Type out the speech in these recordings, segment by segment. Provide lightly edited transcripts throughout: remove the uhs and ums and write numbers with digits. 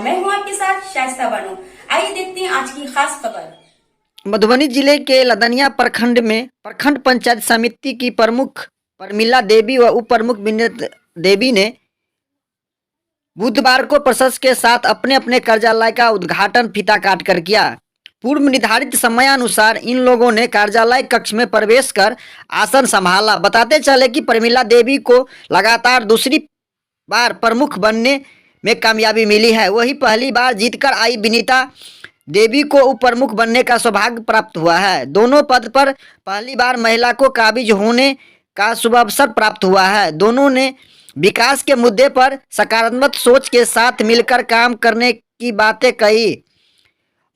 मैं हूं आपके साथ शाइस्ता बानो। आइए देखते हैं आज की खास खबर। मधुबनी जिले के लदनिया प्रखंड में प्रखंड पंचायत समिति की प्रमुख परमिला देवी व उप प्रमुख विनीत देवी ने बुधवार को प्रशंसक के साथ अपने अपने कार्यालय का उद्घाटन फीता काटकर किया। पूर्व निर्धारित समयानुसार इन लोगों ने कार्यालय कक्ष में प्रवेश कर आसन संभाला। बताते चले कि परमिला देवी को लगातार दूसरी बार प्रमुख बनने में कामयाबी मिली है। वही पहली बार जीतकर आई विनीता देवी को उप प्रमुख बनने का सौभाग्य प्राप्त हुआ है। दोनों पद पर पहली बार महिला को काबिज होने का शुभ अवसर प्राप्त हुआ है। दोनों ने विकास के मुद्दे पर सकारात्मक सोच के साथ मिलकर काम करने की बातें कही।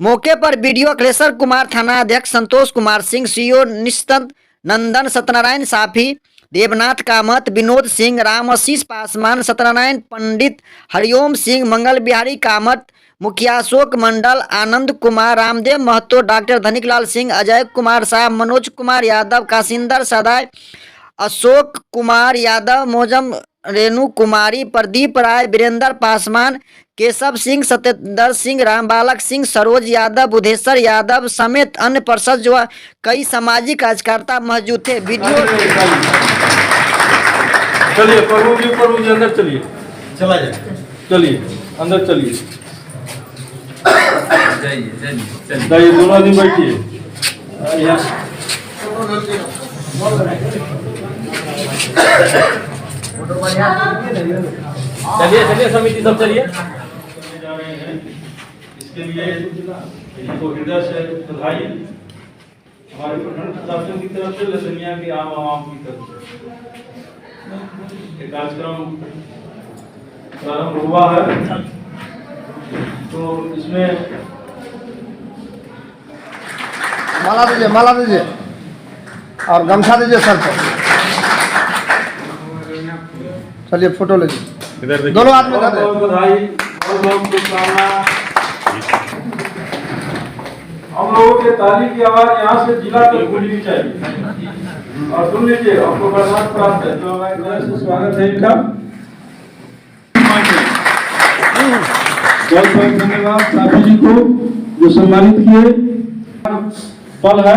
मौके पर वीडियो अखिलेश्वर कुमार, थाना अध्यक्ष संतोष कुमार सिंह, सीओ निश्चित नंदन, सत्यनारायण साफी, देवनाथ कामत, विनोद सिंह, राम आशीष पासवान, सत्यनारायण पंडित, हरिओम सिंह, मंगल बिहारी कामत, मुखिया अशोक मंडल, आनंद कुमार, रामदेव महतो, डॉक्टर धनिकलाल सिंह, अजय कुमार शाह, मनोज कुमार यादव, काशिंदर सदाय, अशोक कुमार यादव, मोजम रेणु कुमारी, प्रदीप राय, वीरेंद्र पासवान, केशव सिंह, सत्येंद्र सिंह, रामबालक सिंह, सरोज यादव, बुधेश्वर यादव समेत अन्य पार्षद व कई सामाजिक कार्यकर्ता मौजूद थे। वीडियो चलिए प्रभु जी अंदर चलिए, चला जाए, चलिए अंदर चलिए, जाइए दोनों आदमी बैठिए। चलिए समिति सब चलिए। इसके लिए इनको हृदय से बधाई हमारे प्रखंड प्रशासन की तरफ से, लदनिया के आम आवाम की तरफ से। ये कार्यक्रम प्रारंभ हुआ है तो इसमें माला दीजिए और गमछा दीजिए सर पर। चलिए फोटो लीजिए, दोनों आदमी बधाई और बहुत शुभकामना। हम लोगों के ताली की आवाज यहाँ से जिला तक गूंजनी चाहिए। और सुन लीजिए, आपको बरसात प्राप्त है, तो हमारे तरफ से स्वागत है इनका। बहुत बहुत धन्यवाद साथी जी को जो सम्मानित किए। पल है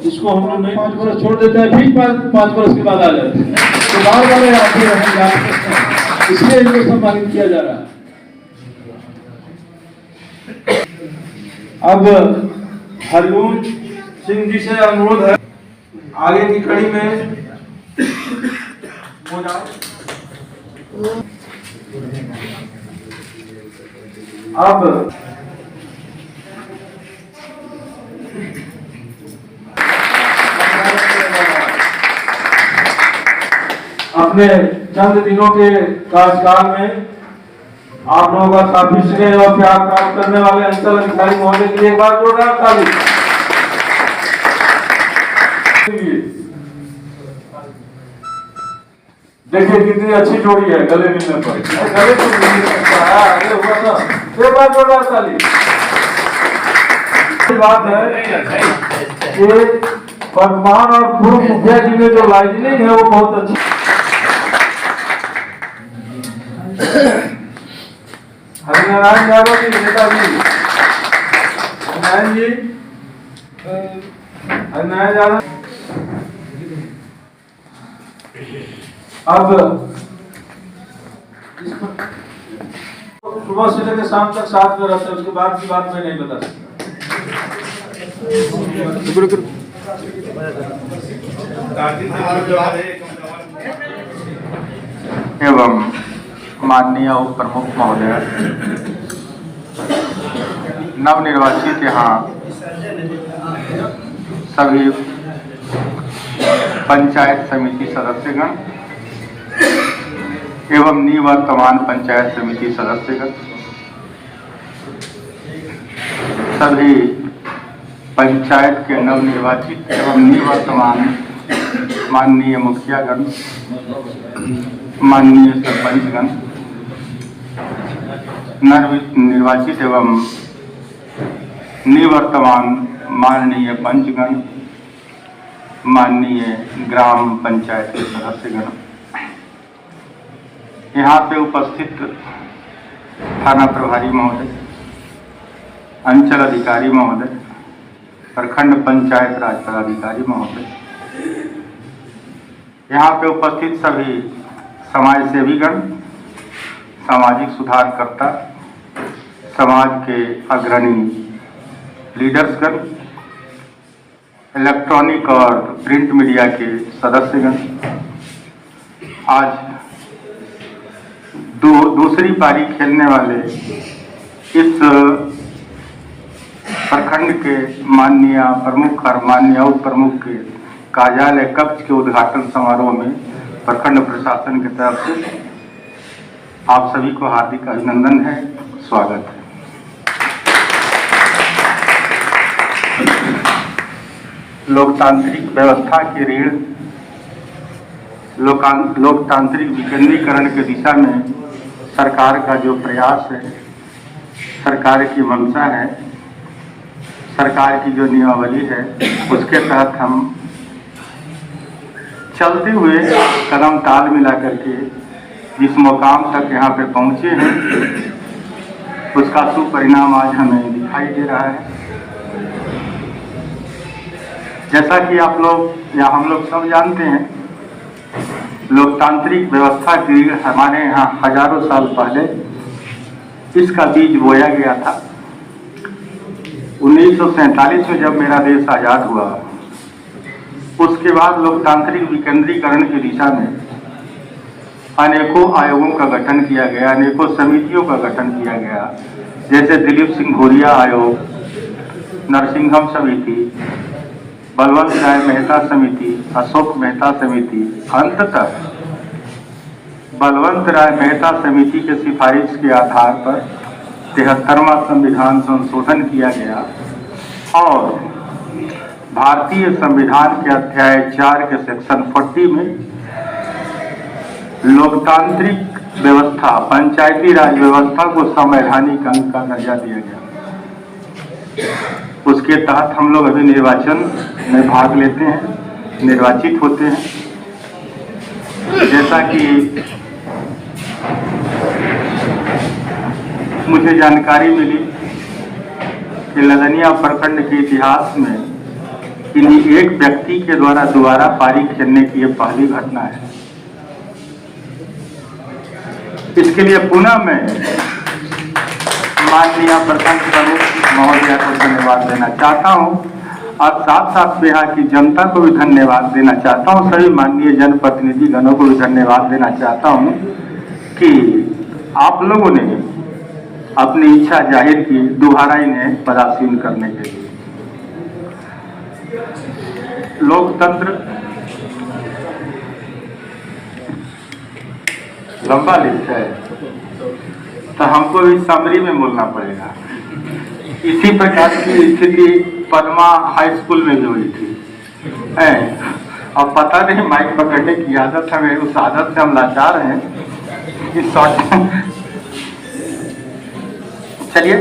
इसको हम लोग नहीं 5 वर्ष छोड़ देते हैं, फिर 5 वर्ष के बाद आ जाते हैं, तो बार बार आते रहेंगे, इसलिए इनको सम्मानित किया जा रहा है। अब हरिओम सिंह जी से अनुरोध है आगे की कड़ी में हो जाओ। अब अपने चंद दिनों के कार्यकाल में आप लोगों का काफी स्नेह और प्यार प्राप्त करने वाले अंचल अधिकारी महोदय के लिए एक बार जोरदार ताली। देखिए कितनी अच्छी जोड़ी है गले मिलने पर, गले तो मिल सकता है, हुआ था, एक बार जोरदार ताली। बात है कि वर्तमान और पूर्व मुखिया जी में जो लाइजनिंग है वो बहुत अच्छी। हरिनारायण यादव जी, नेताजी हरिनारायण जी, हरिनारायण यादव। अब सुबह से लेकर शाम तक साथ में रहते हैं, उसके बाद की बात मैं नहीं बता सकता। एवं माननीय उप प्रमुख महोदय, नवनिर्वाचित यहाँ सभी पंचायत समिति सदस्यगण एवं निवर्तमान पंचायत समिति सदस्यगण, सभी पंचायत के नवनिर्वाचित एवं निवर्तमान माननीय मुखियागण, माननीय सरपंचगण, नवनिर्वाचित एवं निवर्तमान माननीय पंचगण, माननीय ग्राम पंचायत के सदस्यगण, यहाँ पे उपस्थित थाना प्रभारी महोदय, अंचल अधिकारी महोदय, प्रखंड पंचायत राज पदाधिकारी महोदय, यहाँ पे उपस्थित सभी समाज सेवीगण, सामाजिक सुधारकर्ता, समाज के अग्रणी लीडर्सगण, इलेक्ट्रॉनिक और प्रिंट मीडिया के सदस्यगण, आज दूसरी पारी खेलने वाले इस प्रखंड के माननीय प्रमुख और माननीय उप प्रमुख के कार्यालय कक्ष के उद्घाटन समारोह में प्रखंड प्रशासन की तरफ से आप सभी को हार्दिक अभिनंदन है, स्वागत है। लोकतांत्रिक व्यवस्था की रीढ़ लोकतांत्रिक विकेंद्रीकरण की दिशा में सरकार का जो प्रयास है, सरकार की मंशा है, सरकार की जो नियमावली है, उसके तहत हम चलते हुए कदम ताल मिला करके जिस मुकाम तक यहाँ पे पहुँचे हैं, उसका सुपरिणाम आज हमें दिखाई दे रहा है। जैसा कि आप लोग या हम लोग सब जानते हैं, लोकतांत्रिक व्यवस्था की हमारे यहाँ हजारों साल पहले इसका बीज बोया गया था। 1947 में जब मेरा देश आज़ाद हुआ, उसके बाद लोकतांत्रिक विकेंद्रीकरण की दिशा में अनेकों आयोगों का गठन किया गया, अनेकों समितियों का गठन किया गया, जैसे दिलीप सिंह भूरिया आयोग, नरसिंहम समिति, बलवंत राय मेहता समिति, अशोक मेहता समिति। अंततः बलवंत राय मेहता समिति के सिफारिश के आधार पर 73वां संविधान संशोधन किया गया और भारतीय संविधान के अध्याय 4 के सेक्शन 40 में लोकतांत्रिक व्यवस्था, पंचायती राज व्यवस्था को संवैधानिक अंग का दर्जा दिया गया। उसके तहत हम लोग अभी निर्वाचन में भाग लेते हैं, निर्वाचित होते हैं। जैसा कि मुझे जानकारी मिली कि लदनिया प्रखंड के इतिहास में किन्हीं एक व्यक्ति के द्वारा दोबारा पारी खेलने की यह पहली घटना है। इसके लिए पुनः मैं माननीय प्रखंड प्रमुख महोदया को धन्यवाद देना चाहता हूं और साथ साथ यहाँ की जनता को भी धन्यवाद देना चाहता हूं, सभी माननीय जनप्रतिनिधि गणों को भी धन्यवाद देना चाहता हूं कि आप लोगों ने अपनी इच्छा जाहिर की दोबारा इन्हें पदासीन करने के लिए। लोकतंत्र लंबा लिस्ट है, तो हमको भी समरी में बोलना पड़ेगा। इसी प्रकार की स्थिति पद्मा हाई स्कूल में भी हुई थी। अब पता नहीं माइक पकड़ने की आदत हमें, उस आदत से हम लाचार हैं। इस चलिए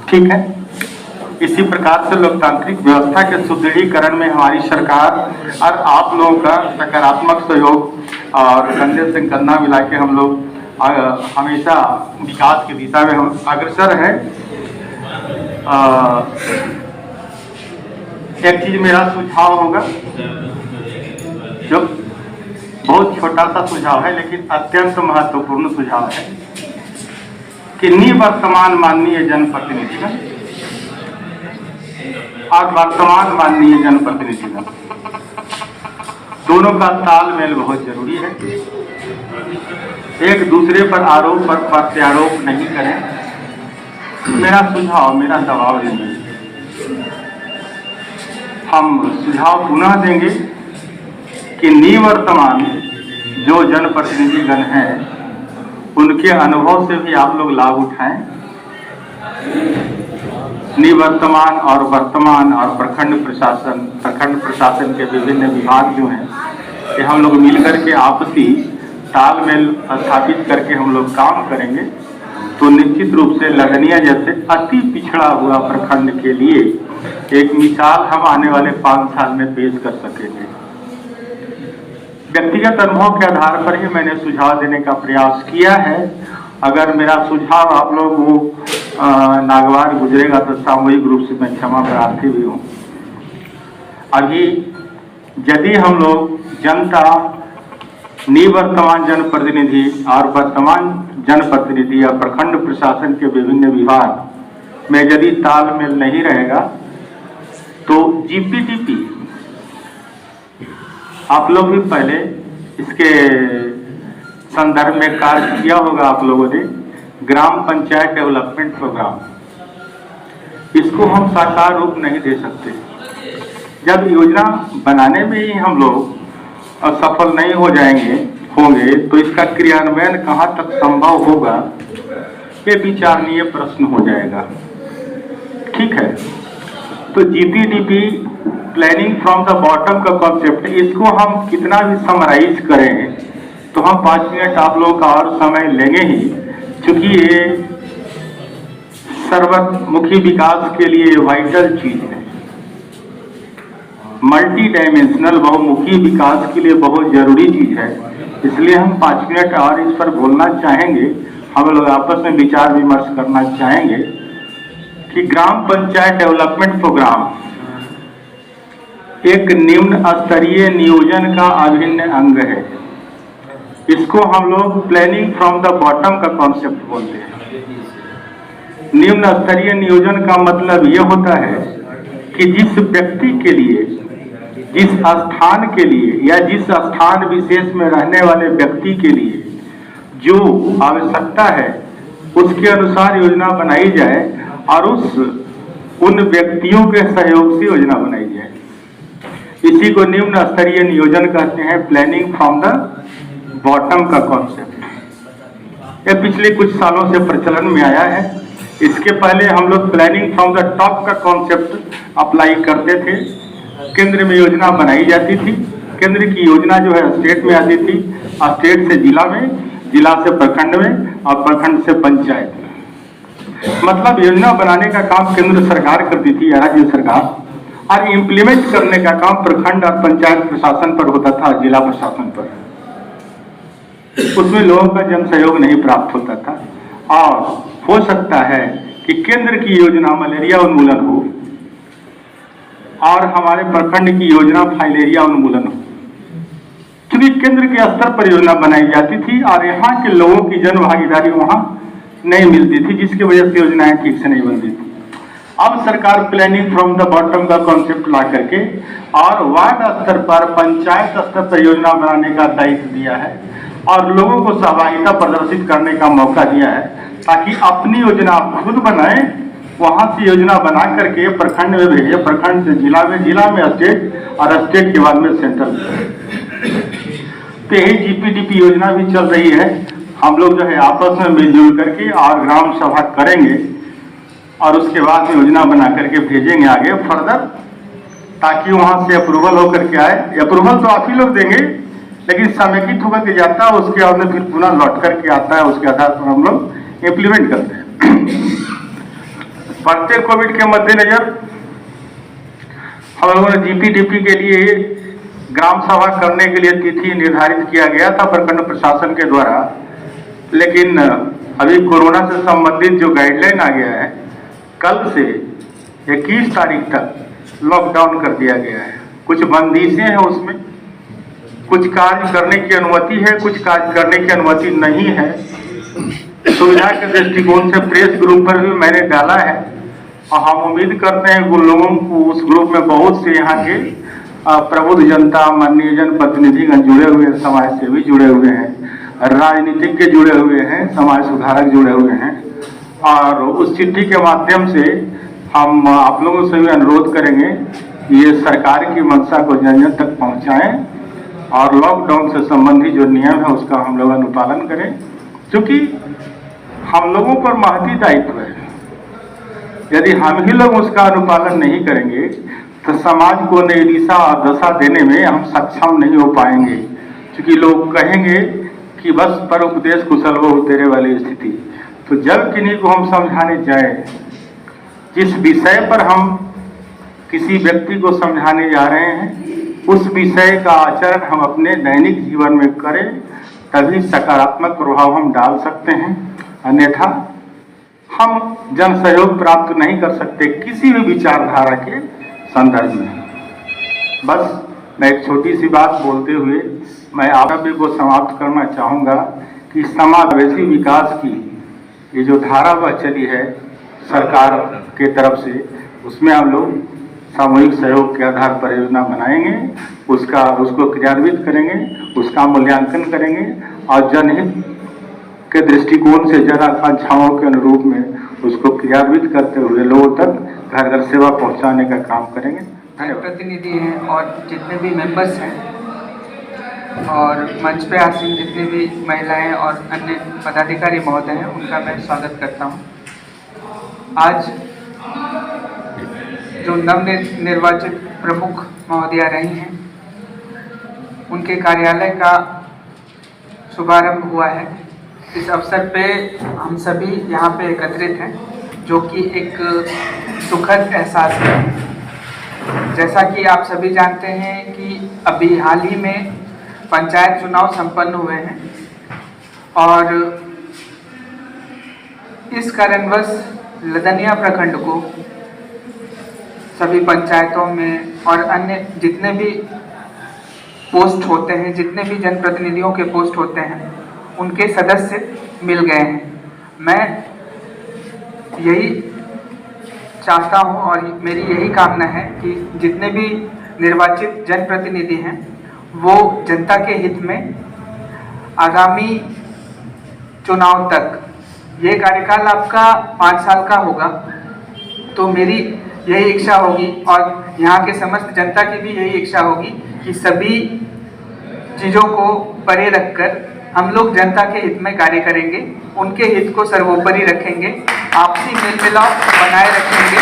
ठीक है। इसी प्रकार से लोकतांत्रिक व्यवस्था के सुदृढ़ीकरण में हमारी सरकार और आप लोगों का सकारात्मक सहयोग और कंधे से कंधा मिला के हम लोग हमेशा विकास की दिशा में हम अग्रसर हैं। एक चीज मेरा सुझाव होगा, जो बहुत छोटा सा सुझाव है लेकिन अत्यंत महत्वपूर्ण सुझाव है कि निवर्तमान माननीय जनप्रतिनिधिगण और वर्तमान माननीय जनप्रतिनिधिगण दोनों का तालमेल बहुत जरूरी है। एक दूसरे पर आरोप पर प्रत्यारोप नहीं करें। मेरा सुझाव, मेरा दबाव नहीं है। हम सुझाव पुनः देंगे कि निवर्तमान जो जनप्रतिनिधिगण हैं उनके अनुभव से भी आप लोग लाभ उठाएं। निवर्तमान और वर्तमान और प्रखंड प्रशासन के विभिन्न विभाग जो हैं कि हम लोग मिलकर के आपसी तालमेल स्थापित करके हम लोग काम करेंगे तो निश्चित रूप से लदनिया जैसे अति पिछड़ा हुआ प्रखंड के लिए एक मिसाल हम आने वाले 5 साल में पेश कर सकेंगे। व्यक्तिगत अनुभव के आधार पर ही मैंने सुझाव देने का प्रयास किया है अगर मेरा सुझाव आप लोग वो नागवार गुजरेगा तो सामूहिक रूप से मैं क्षमा प्रार्थी भी हूँ। अभी यदि हम लोग जनता निवर्तमान जनप्रतिनिधि और वर्तमान जनप्रतिनिधि या प्रखंड प्रशासन के विभिन्न विभाग में यदि तालमेल नहीं रहेगा तो जीपीडीपी, आप लोग भी पहले इसके संदर्भ में कार्य किया होगा आप लोगों ने, ग्राम पंचायत डेवलपमेंट प्रोग्राम, इसको हम साकार रूप नहीं दे सकते जब योजना बनाने में ही हम लोग असफल नहीं होंगे तो इसका क्रियान्वयन कहाँ तक संभव होगा, ये विचारणीय प्रश्न हो जाएगा। ठीक है, तो GPDP planning from the bottom का कॉन्सेप्ट, इसको हम कितना भी समराइज करें तो हम 5 मिनट आप लोगों का और समय लेंगे ही, क्योंकि ये सर्वमुखी विकास के लिए वाइटल चीज है। मल्टी डायमेंशनल बहुमुखी विकास के लिए बहुत जरूरी चीज है, इसलिए हम 5 मिनट और इस पर बोलना चाहेंगे। हम लोग आपस में विचार विमर्श करना चाहेंगे कि ग्राम पंचायत डेवलपमेंट प्रोग्राम एक निम्न स्तरीय नियोजन का अभिन्न अंग है। इसको हम लोग प्लानिंग फ्रॉम द बॉटम का कॉन्सेप्ट बोलते हैं। निम्न स्तरीय नियोजन का मतलब ये होता है कि जिस व्यक्ति के लिए, जिस स्थान के लिए या जिस स्थान विशेष में रहने वाले व्यक्ति के लिए जो आवश्यकता है उसके अनुसार योजना बनाई जाए और उन व्यक्तियों के सहयोग से योजना बनाई जाए। इसी को निम्न स्तरीय नियोजन कहते हैं, प्लानिंग फ्रॉम द बॉटम का कॉन्सेप्ट। ये पिछले कुछ सालों से प्रचलन में आया है। इसके पहले हम लोग प्लानिंग फ्रॉम द टॉप का कॉन्सेप्ट अप्लाई करते थे। केंद्र में योजना बनाई जाती थी, केंद्र की योजना जो है स्टेट में आती थी, स्टेट से जिला में, जिला से प्रखंड में और प्रखंड से पंचायत में। मतलब योजना बनाने का काम केंद्र सरकार करती थी या राज्य सरकार, और इम्प्लीमेंट करने का काम प्रखंड और पंचायत प्रशासन पर होता था, जिला प्रशासन पर। उसमें लोगों का जन सहयोग नहीं प्राप्त होता था, और हो सकता है कि केंद्र की योजना मलेरिया उन्मूलन हो और हमारे प्रखंड की योजना फाइलेरिया उन्मूलन हो, क्योंकि केंद्र के स्तर पर योजना बनाई जाती थी और यहाँ के लोगों की जन भागीदारी वहाँ नहीं मिलती थी, जिसकी वजह से योजनाएं ठीक से नहीं बनती थी। अब सरकार प्लानिंग फ्रॉम द बॉटम का कॉन्सेप्ट ला करके और वार्ड स्तर पर, पंचायत स्तर पर योजना बनाने का दायित्व दिया है और लोगों को सहभागिता प्रदर्शित करने का मौका दिया है, ताकि अपनी योजना खुद बनाए, वहां से योजना बना करके प्रखंड में भेजे, प्रखंड से जिला में, जिला में स्टेट और स्टेट के बाद में सेंट्रल। तो यही जीपीडीपी योजना भी चल रही है। हम लोग जो है आपस में मिलजुल करके और ग्राम सभा करेंगे और उसके बाद योजना बना करके भेजेंगे आगे फर्दर, ताकि वहां से अप्रूवल होकर के आए। अप्रूवल तो आप ही लोग देंगे, लेकिन समेकित होकर के जाता है, उसके बाद में फिर पुनः लौट करके आता है, उसके आधार पर हम लोग इम्प्लीमेंट करते हैं। बढ़ते कोविड के मद्देनजर हम लोगों ने जीपीडीपी के लिए ग्राम सभा करने के लिए तिथि निर्धारित किया गया था प्रखंड प्रशासन के द्वारा, लेकिन अभी कोरोना से संबंधित जो गाइडलाइन आ गया है, कल से 21 तारीख तक लॉकडाउन कर दिया गया है। कुछ बंदिशें हैं उसमें, कुछ कार्य करने की अनुमति है, कुछ कार्य करने की अनुमति नहीं है। सुविधा के दृष्टिकोण से प्रेस ग्रुप पर भी मैंने डाला है और हम उम्मीद करते हैं उन लोगों को, उस ग्रुप में बहुत से यहाँ के प्रबुद्ध जनता, माननीय जन प्रतिनिधिगण जुड़े हुए हैं, समाज सेवी जुड़े हुए हैं, राजनीतिज्ञ जुड़े हुए हैं, समाज सुधारक जुड़े हुए हैं। और उस चिट्ठी के माध्यम से हम आप लोगों से भी अनुरोध करेंगे ये सरकार की मंशा को जन जन तक पहुँचाएँ और लॉकडाउन से संबंधित जो नियम है उसका हम लोग अनुपालन करें, क्योंकि हम लोगों पर महती दायित्व है। यदि हम ही लोग उसका अनुपालन नहीं करेंगे तो समाज को नई दिशा और दशा देने में हम सक्षम नहीं हो पाएंगे, क्योंकि लोग कहेंगे कि बस पर उपदेश कुशल वो तेरे वाली स्थिति। तो जब किन्हीं को हम समझाने जाए, जिस विषय पर हम किसी व्यक्ति को समझाने जा रहे हैं, उस विषय का आचरण हम अपने दैनिक जीवन में करें, तभी सकारात्मक प्रभाव हम डाल सकते हैं। अन्यथा हम जन सहयोग प्राप्त नहीं कर सकते किसी भी विचारधारा के संदर्भ में। बस मैं एक छोटी सी बात बोलते हुए मैं आपके को समाप्त करना चाहूँगा कि समावेशी विकास की ये जो धारा वह चली है सरकार के तरफ से, उसमें हम लोग सामूहिक सहयोग के आधार पर योजना बनाएंगे, उसको क्रियान्वित करेंगे, उसका मूल्यांकन करेंगे और जनहित के दृष्टिकोण से जन आकांक्षाओं के अनुरूप में उसको क्रियान्वित करते हुए लोगों तक घर घर सेवा पहुंचाने का काम करेंगे। प्रतिनिधि हैं और जितने भी मेंबर्स हैं और मंच पे आसीन जितने भी महिलाएं और अन्य पदाधिकारी महोदय हैं, उनका मैं स्वागत करता हूं। आज जो नवनिर्वाचित प्रमुख महोदया रही हैं, उनके कार्यालय का शुभारंभ हुआ है। इस अवसर पे हम सभी यहाँ पे एकत्रित हैं, जो कि एक सुखद एहसास है। जैसा कि आप सभी जानते हैं कि अभी हाल ही में पंचायत चुनाव संपन्न हुए हैं और इस कारणवश लदनिया प्रखंड को सभी पंचायतों में और अन्य जितने भी पोस्ट होते हैं, जितने भी जनप्रतिनिधियों के पोस्ट होते हैं, उनके सदस्य मिल गए हैं। मैं यही चाहता हूं और मेरी यही कामना है कि जितने भी निर्वाचित जनप्रतिनिधि हैं वो जनता के हित में आगामी चुनाव तक, ये कार्यकाल आपका 5 साल का होगा, तो मेरी यही इच्छा होगी और यहाँ के समस्त जनता की भी यही इच्छा होगी कि सभी चीज़ों को परे रखकर हम लोग जनता के हित में कार्य करेंगे, उनके हित को सर्वोपरि रखेंगे, आपसी मेल मिलाप बनाए रखेंगे।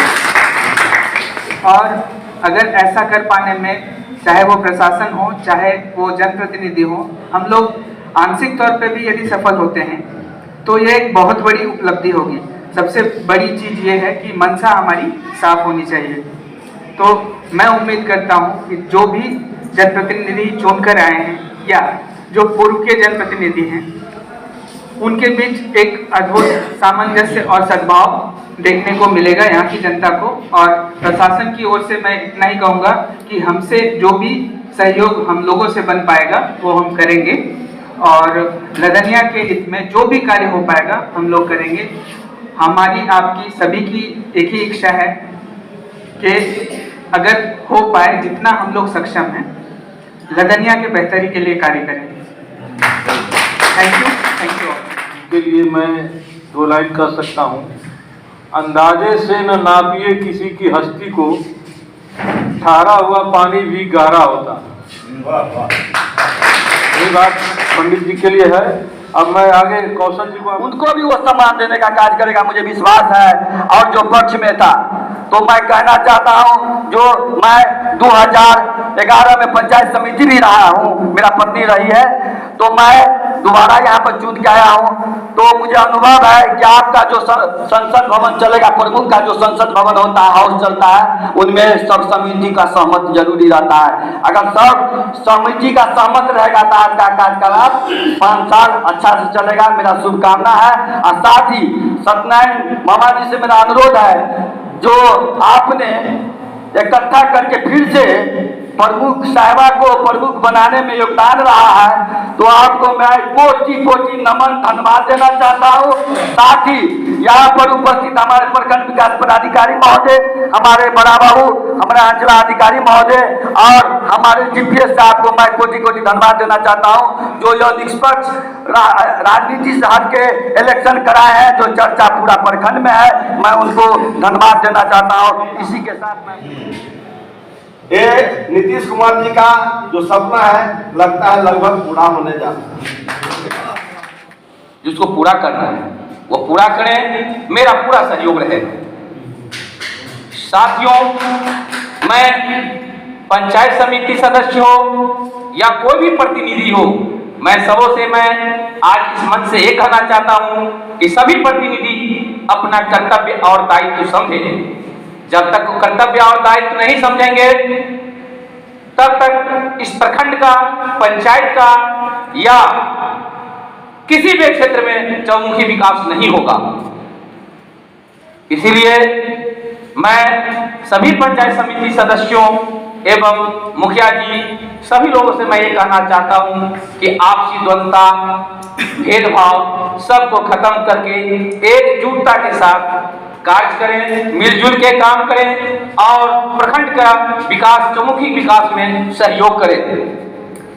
और अगर ऐसा कर पाने में, चाहे वो प्रशासन हो चाहे वो जनप्रतिनिधि हो, हम लोग आंशिक तौर पे भी यदि सफल होते हैं तो ये एक बहुत बड़ी उपलब्धि होगी। सबसे बड़ी चीज़ ये है कि मंशा हमारी साफ होनी चाहिए। तो मैं उम्मीद करता हूँ कि जो भी जनप्रतिनिधि चुनकर आए हैं या जो पूर्व के जनप्रतिनिधि हैं, उनके बीच एक अद्भुत सामंजस्य और सद्भाव देखने को मिलेगा यहाँ की जनता को। और प्रशासन की ओर से मैं इतना ही कहूँगा कि हमसे जो भी सहयोग हम लोगों से बन पाएगा वो हम करेंगे और लदनिया के हित में जो भी कार्य हो पाएगा हम लोग करेंगे। हमारी आपकी सभी की एक ही इच्छा है कि अगर हो पाए जितना हम लोग सक्षम हैं, लदनिया के बेहतरी के लिए कार्य करेंगे। Thank you. के लिए मैं 2 लाइन कह सकता हूँ। अंदाजे से न नापिए किसी की हस्ती को, ठहरा हुआ पानी भी गहरा होता। ये बात पंडित जी के लिए है। अब मैं आगे कौशल जी को, उनको भी वो सम्मान देने का कार्य करेगा, मुझे विश्वास है। और जो पक्ष में था, तो मैं कहना चाहता हूँ, जो मैं 2011 में पंचायत समिति भी रहा हूँ, मेरा पत्नी रही है, तो मैं दोबारा यहाँ पर चुन के आया हूँ, तो मुझे अनुभव है कि आपका जो संसद भवन चलेगा, प्रमुख का जो संसद भवन होता है, हाउस चलता है, उनमें सब समिति का सहमत जरूरी रहता है। अगर सब समिति का सहमत रहेगा तो आपका कार्यकाल 5 साल अच्छा से चलेगा। मेरा शुभकामना है। और साथ ही सत्यनारायण मामा जी से मेरा अनुरोध है, जो आपने इकट्ठा करके फिर से प्रमुख साहिबा को प्रमुख बनाने में योगदान रहा है, तो आपको मैं कोटि कोटि नमन धन्यवाद देना चाहता हूँ। साथ ही यहाँ पर उपस्थित हमारे प्रखंड विकास पदाधिकारी महोदय, हमारे बड़ा बाबू, हमारे अंचला अधिकारी महोदय और हमारे जीपीएस साहब को मैं कोटि कोटि धन्यवाद देना चाहता हूँ, जो यह निष्पक्ष राजनीति से हट के इलेक्शन कराए हैं, जो चर्चा पूरा प्रखंड में है, मैं उनको धन्यवाद देना चाहता हूँ। इसी के साथ मैं ये नीतीश कुमार जी का जो सपना है, लगता है लगभग पूरा होने जा रहा है। जिसको पूरा करना है वो पूरा करें, मेरा पूरा सहयोग रहेगा। साथियों, मैं पंचायत समिति सदस्य हो या कोई भी प्रतिनिधि हो, मैं सबों से मैं आज इस मंच से ये कहना चाहता हूँ कि सभी प्रतिनिधि अपना कर्तव्य और दायित्व समझें। जब तक कर्तव्य और दायित्व नहीं समझेंगे, तब तक इस प्रखंड का, पंचायत का या किसी भी क्षेत्र में चौमुखी विकास नहीं होगा। इसीलिए मैं सभी पंचायत समिति सदस्यों एवं मुखिया जी सभी लोगों से मैं ये कहना चाहता हूं कि आपसी द्वंद्वता, भेदभाव सबको खत्म करके एकजुटता के साथ कार्य करें, मिलजुल के काम करें और प्रखंड का विकास, चौमुखी विकास में सहयोग करें।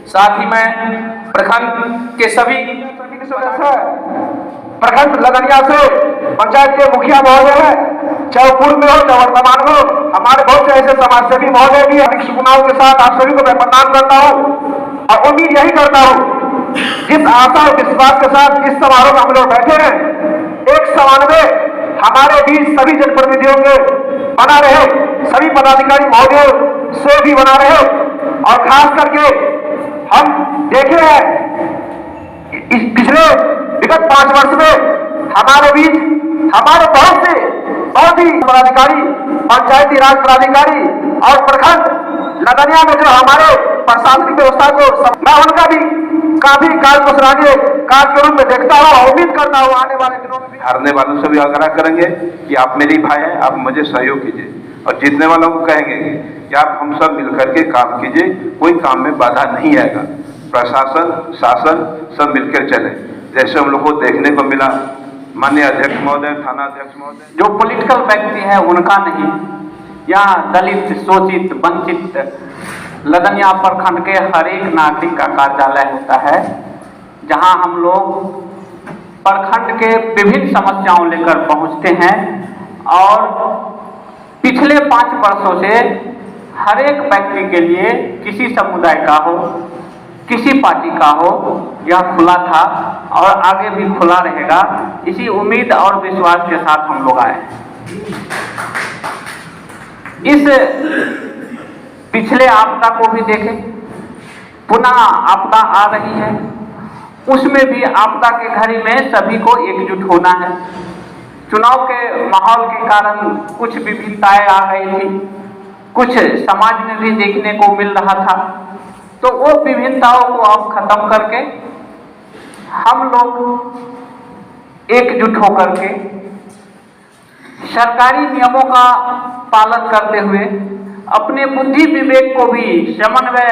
साथ ही मैं प्रखंड के सभी सदस्य प्रखंड लदनिया से पंचायत के मुखिया महोदय है, चाहे पूर्व में हो चाहे वर्तमान में हो, हमारे बहुत से ऐसे समाजसेवी महोदय भी अधिक शुभकामनाओं के साथ आप सभी को मैं प्रणाम करता हूँ और उम्मीद यही करता हूँ जिस आशा और विश्वास के साथ इस समारोह में हम लोग बैठे हैं, एक समन्वय हमारे बीच सभी जनप्रतिनिधियों के बना रहे, सभी पदाधिकारी महोदयों से भी बना रहे और खास करके हम देखे हैं इस पिछले विगत 5 वर्ष में हमारे बीच हमारे बहुत ही पदाधिकारी, पंचायती राज पदाधिकारी और प्रखंड लदनिया में जो हमारे प्रशासनिक व्यवस्था को मैं उनका भी काफी कार्य को सराहनीय कार्य के रूप में देखता हूँ और उम्मीद करता हूँ आने वाले दिनों में भी। हारने वालों से भी आग्रह करेंगे कि आप मेरी भाई हैं, आप मुझे सहयोग कीजिए और जीतने वालों को कहेंगे कि आप हम सब मिलकर के काम कीजिए, कोई काम में बाधा नहीं आएगा। प्रशासन, शासन सब मिलकर चले, जैसे हम लोग को देखने को मिला माननीय अध्यक्ष महोदय, थाना अध्यक्ष महोदय। जो पॉलिटिकल व्यक्ति है उनका नहीं, यहाँ दलित, शोषित, वंचित लदनिया प्रखंड के हर एक नागरिक का कार्यालय होता है, जहाँ हम लोग प्रखंड के विभिन्न समस्याओं लेकर पहुँचते हैं और पिछले 5 वर्षों से हर एक व्यक्ति के लिए, किसी समुदाय का हो, किसी पार्टी का हो, यह खुला था और आगे भी खुला रहेगा। इसी उम्मीद और विश्वास के साथ हम लोग आए। इस पिछले आपदा को भी देखें, पुनः आपदा आ रही है, उसमें भी आपदा के घड़ी में सभी को एकजुट होना है। चुनाव के माहौल के कारण कुछ विभिन्नताएं आ गई थी, कुछ समाज में भी देखने को मिल रहा था, तो वो विभिन्नताओं को अब खत्म करके हम लोग एकजुट होकर के सरकारी नियमों का पालन करते हुए अपने बुद्धि विवेक को भी समन्वय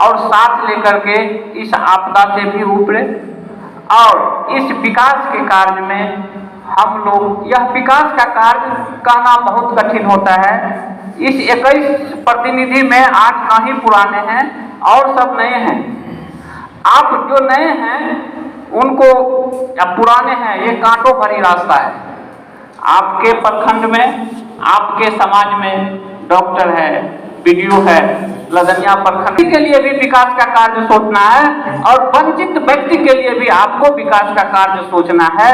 और साथ लेकर के इस आपदा से भी उबरे और इस विकास के कार्य में हम लोग, यह विकास का कार्य कहना बहुत कठिन होता है। इस 21 प्रतिनिधि में 8-9 ही पुराने हैं और सब नए हैं। आप जो नए हैं उनको, या पुराने हैं, ये कांटों भरी रास्ता है। आपके प्रखंड में, आपके समाज में डॉक्टर है, बीडीओ है, लदनिया प्रखंड के लिए भी विकास का कार्य सोचना है और वंचित व्यक्ति के लिए भी आपको विकास का कार्य सोचना है।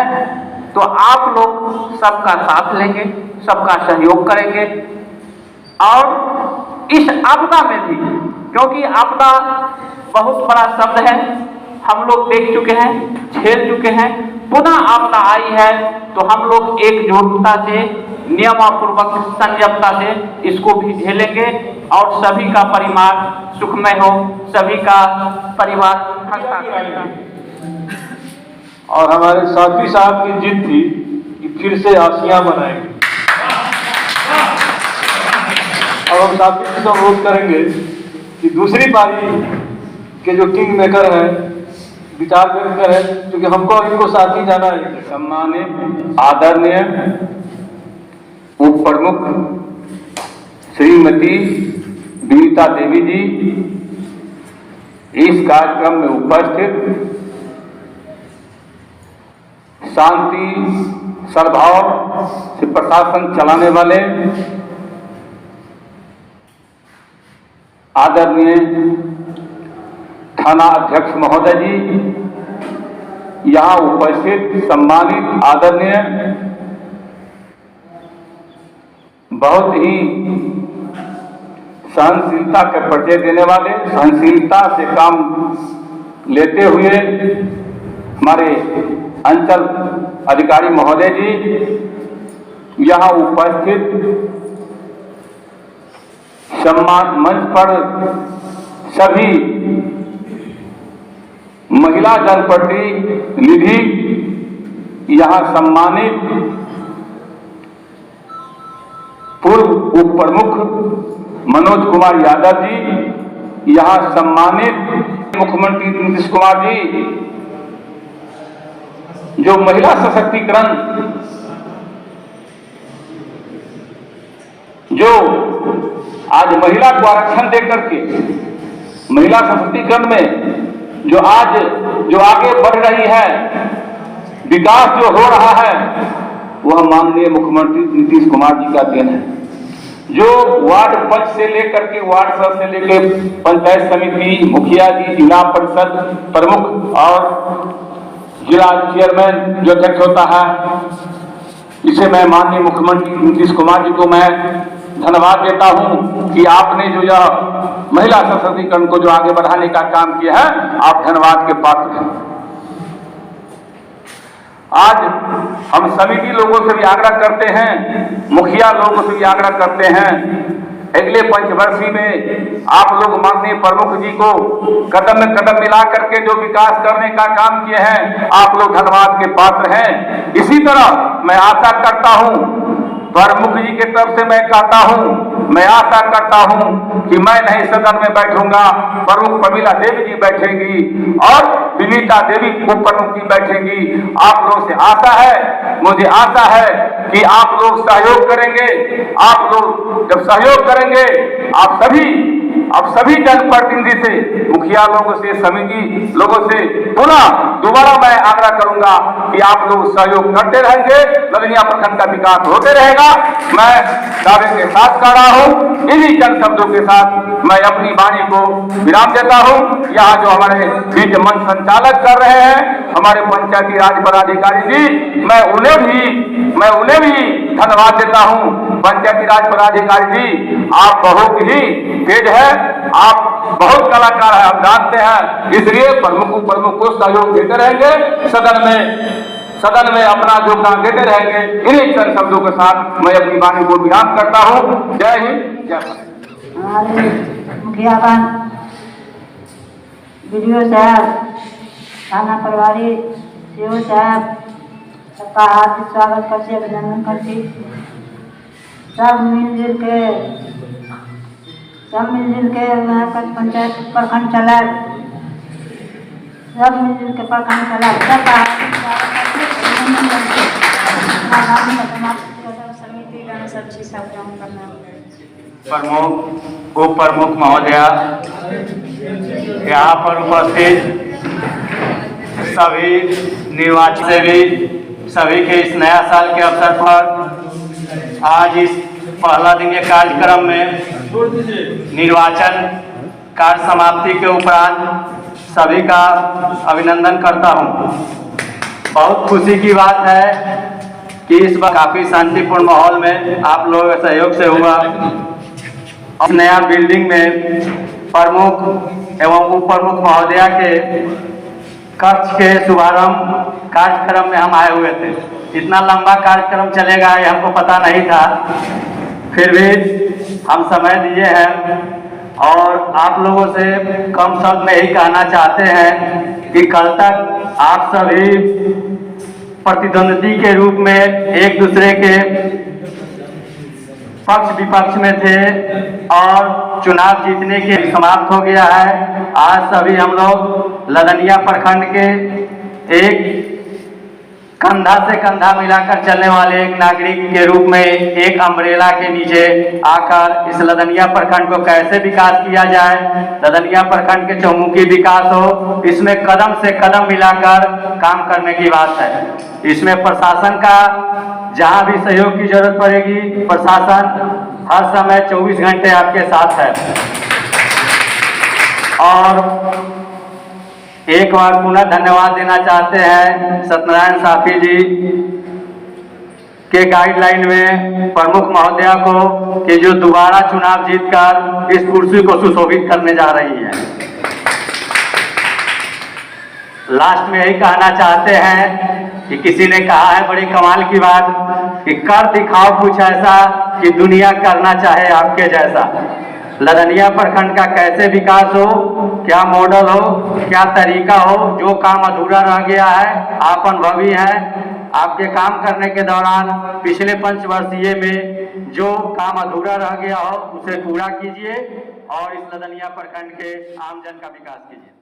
तो आप लोग सबका साथ लेंगे, सबका सहयोग करेंगे और इस आपदा में भी, क्योंकि आपदा बहुत बड़ा शब्द है, हम लोग देख चुके हैं, झेल चुके हैं, पुनः आपदा आई है तो हम लोग एकजुटता से, नियमपूर्वक, संयमता से इसको भी झेलेंगे और सभी का परिवार सुखमय हो, सभी का परिवार हंसता खेलता। और हमारे साथी साहब की जिद थी कि फिर से आसियां बनाएंगे और हम साथी से अनुरोध करेंगे कि दूसरी पारी के जो किंग मेकर हैं, विचार व्यक्त करें, क्योंकि हमको इनको साथ ही जाना है। सम्मानित आदरणीय उप प्रमुख श्रीमती विनीता देवी जी, इस कार्यक्रम में उपस्थित शांति सद्भाव से प्रशासन चलाने वाले आदरणीय थाना अध्यक्ष महोदय जी, यहाँ उपस्थित सम्मानित आदरणीय बहुत ही सहनशीलता के परिचय देने वाले, सहनशीलता से काम लेते हुए हमारे अंचल अधिकारी महोदय जी, यहाँ उपस्थित सम्मान मंच पर सभी महिला जनप्रतिनिधि निधि यहाँ सम्मानित पूर्व उप प्रमुख मनोज कुमार यादव जी, यहाँ सम्मानित मुख्यमंत्री नीतीश कुमार जी, जो महिला सशक्तिकरण, जो आज महिला को आरक्षण देकर के महिला सशक्तिकरण में जो आगे बढ़ रही है, विकास जो हो रहा है, वह माननीय मुख्यमंत्री नीतीश कुमार जी का देन है। जो वार्ड पद से लेकर के वार्ड सदस्य से लेकर पंचायत समिति मुखिया जी, जिला परिषद प्रमुख और जिला चेयरमैन जो अध्यक्ष होता है, इसे मैं माननीय मुख्यमंत्री नीतीश कुमार जी को मैं धन्यवाद देता हूं कि आपने जो यह महिला सशक्तिकरण को जो आगे बढ़ाने का काम किया है, आप धन्यवाद के पात्र हैं। आज हम समिति लोगों से भी आग्रह करते हैं, मुखिया लोगों से भी आग्रह करते हैं, अगले पंचवर्षीय में आप लोग माननीय प्रमुख जी को कदम में कदम मिला करके जो विकास करने का काम किए हैं, आप लोग धन्यवाद के पात्र हैं। इसी तरह मैं आशा करता हूं, प्रमुख जी के तरफ से मैं कहता हूं, मैं आशा करता हूं कि मैं नहीं सदन में बैठूंगा, प्रमुख प्रमिला देवी जी बैठेंगी और विनीता देवी उप प्रमुख जी बैठेंगी। आप लोगों से आशा है, मुझे आशा है कि आप लोग सहयोग करेंगे। आप लोग जब सहयोग करेंगे, आप सभी जनप्रतिनिधि से, मुखिया लोगों से, समिति लोगों से पुनः दोबारा मैं आग्रह करूंगा कि आप लोग सहयोग करते रहेंगे, लदनिया प्रखंड का विकास होते रहेगा। मैं दावे के साथ कह रहा हूं, इन्हीं चंद शब्दों के साथ मैं अपनी वाणी को विराम देता हूं। यहाँ जो हमारे बीच मंच संचालक कर रहे हैं, हमारे पंचायती राज पदाधिकारी जी, मैं उन्हें भी धन्यवाद देता हूं। पंचायती राज पदाधिकारी जी, आप बहुत ही तेज है, आप बहुत कलाकार है, आप जानते हैं, इसलिए प्रमुख को सहयोग देते रहेंगे, सदन में अपना योगदान देते रहेंगे। इन्हीं चंद शब्दों के साथ मैं अपनी वाणी को विराम करता हूं। जय हिंद, जय भारत। हमारे मुखियागण, बीडीओ साहब, थाना प्रभारी सीओ साहब, सबका हार्दिक स्वागत करते, अभिनंदन करते। सब मिलजुल के पंचायत प्रखंड चला, सब मिलजुल के प्रखंड चला, सबका हार्दिक स्वागत करते, अभिनंदन करते। समिति सब चीज सब काम करना, प्रमुख उप प्रमुख महोदया, यहाँ पर उपस्थित सभी निर्वाचित सेवी, सभी के इस नया साल के अवसर पर आज इस पहला दिन के कार्यक्रम में निर्वाचन कार्य समाप्ति के उपरांत सभी का अभिनंदन करता हूँ। बहुत खुशी की बात है कि इस बार काफी शांतिपूर्ण माहौल में आप लोगों के सहयोग से हुआ। इस नया बिल्डिंग में प्रमुख एवं उप प्रमुख महोदया के कक्ष के शुभारंभ कार्यक्रम में हम आए हुए थे। इतना लंबा कार्यक्रम चलेगा ये हमको पता नहीं था, फिर भी हम समय दिए हैं और आप लोगों से कम शब्द में यही कहना चाहते हैं कि कल तक आप सभी प्रतिद्वंदी के रूप में एक दूसरे के पक्ष विपक्ष में थे और चुनाव जीतने के समाप्त हो गया है। आज सभी हम लोग लदनिया प्रखंड के एक कंधा से कंधा मिलाकर चलने वाले एक नागरिक के रूप में एक अम्ब्रेला के नीचे आकर इस लदनिया प्रखंड को कैसे विकास किया जाए, लदनिया प्रखंड के चौमुखी विकास हो, इसमें कदम से कदम मिलाकर काम करने की बात है। इसमें प्रशासन का जहां भी सहयोग की जरूरत पड़ेगी, प्रशासन हर समय 24 घंटे आपके साथ है। और एक बार पुनः धन्यवाद देना चाहते हैं सत्यनारायण साफी जी के गाइडलाइन में प्रमुख महोदया को कि जो दोबारा चुनाव जीतकर इस कुर्सी को सुशोभित करने जा रही है। लास्ट में यही कहना चाहते हैं कि किसी ने कहा है बड़ी कमाल की बात कि कर दिखाओ कुछ ऐसा कि दुनिया करना चाहे आपके जैसा। लदनिया प्रखंड का कैसे विकास हो, क्या मॉडल हो, क्या तरीका हो। जो काम अधूरा रह गया है आप अनुभवी हैं, आपके काम करने के दौरान पिछले पंचवर्षीय में जो काम अधूरा रह गया हो उसे पूरा कीजिए और इस लदनिया प्रखंड के आमजन का विकास कीजिए।